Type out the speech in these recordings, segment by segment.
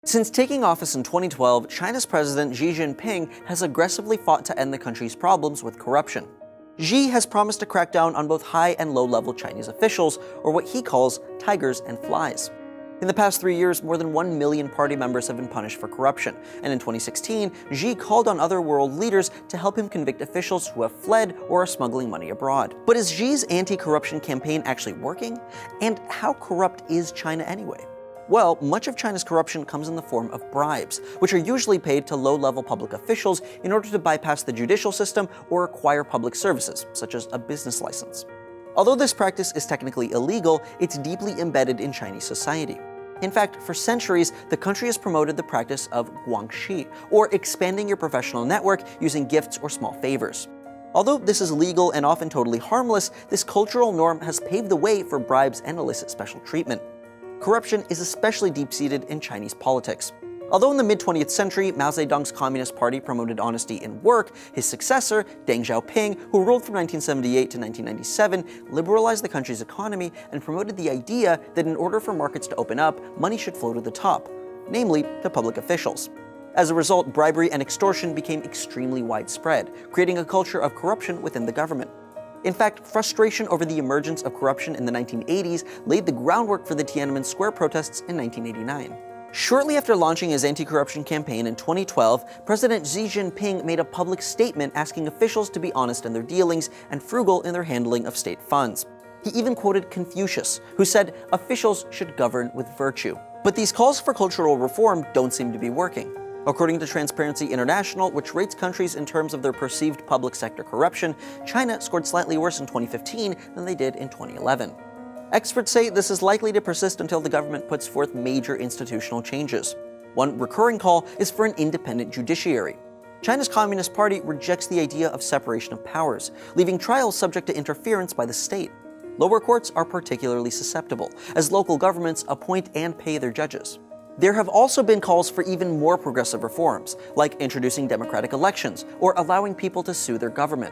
Since taking office in 2012, China's President Xi Jinping has aggressively fought to end the country's problems with corruption. Xi has promised to crack down on both high and low-level Chinese officials, or what he calls tigers and flies. In the past 3 years, more than 1 million party members have been punished for corruption, and in 2016, Xi called on other world leaders to help him convict officials who have fled or are smuggling money abroad. But is Xi's anti-corruption campaign actually working? And how corrupt is China anyway? Well, much of China's corruption comes in the form of bribes, which are usually paid to low-level public officials in order to bypass the judicial system or acquire public services, such as a business license. Although this practice is technically illegal, it's deeply embedded in Chinese society. In fact, for centuries, the country has promoted the practice of guangxi, or expanding your professional network using gifts or small favors. Although this is legal and often totally harmless, this cultural norm has paved the way for bribes and illicit special treatment. Corruption is especially deep-seated in Chinese politics. Although in the mid-20th century, Mao Zedong's Communist Party promoted honesty in work, his successor, Deng Xiaoping, who ruled from 1978 to 1997, liberalized the country's economy and promoted the idea that in order for markets to open up, money should flow to the top, namely to public officials. As a result, bribery and extortion became extremely widespread, creating a culture of corruption within the government. In fact, frustration over the emergence of corruption in the 1980s laid the groundwork for the Tiananmen Square protests in 1989. Shortly after launching his anti-corruption campaign in 2012, President Xi Jinping made a public statement asking officials to be honest in their dealings and frugal in their handling of state funds. He even quoted Confucius, who said officials should govern with virtue. But these calls for cultural reform don't seem to be working. According to Transparency International, which rates countries in terms of their perceived public sector corruption, China scored slightly worse in 2015 than they did in 2011. Experts say this is likely to persist until the government puts forth major institutional changes. One recurring call is for an independent judiciary. China's Communist Party rejects the idea of separation of powers, leaving trials subject to interference by the state. Lower courts are particularly susceptible, as local governments appoint and pay their judges. There have also been calls for even more progressive reforms, like introducing democratic elections or allowing people to sue their government.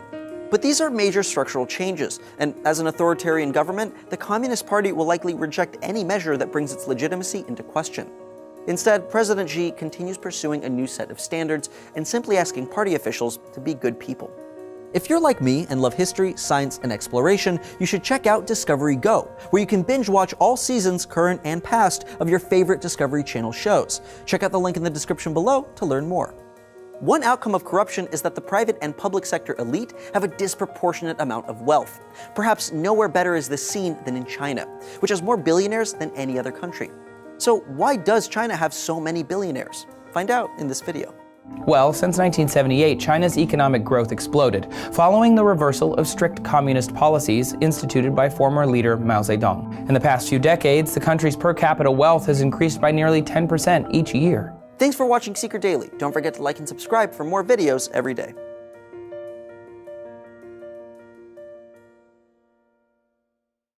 But these are major structural changes, and as an authoritarian government, the Communist Party will likely reject any measure that brings its legitimacy into question. Instead, President Xi continues pursuing a new set of standards and simply asking party officials to be good people. If you're like me and love history, science, and exploration, you should check out Discovery Go, where you can binge watch all seasons, current and past, of your favorite Discovery Channel shows. Check out the link in the description below to learn more. One outcome of corruption is that the private and public sector elite have a disproportionate amount of wealth. Perhaps nowhere better is this seen than in China, which has more billionaires than any other country. So why does China have so many billionaires? Find out in this video. Well, since 1978, China's economic growth exploded, following the reversal of strict communist policies instituted by former leader Mao Zedong. In the past few decades, the country's per capita wealth has increased by nearly 10% each year. Thanks for watching Secret Daily. Don't forget to like and subscribe for more videos every day.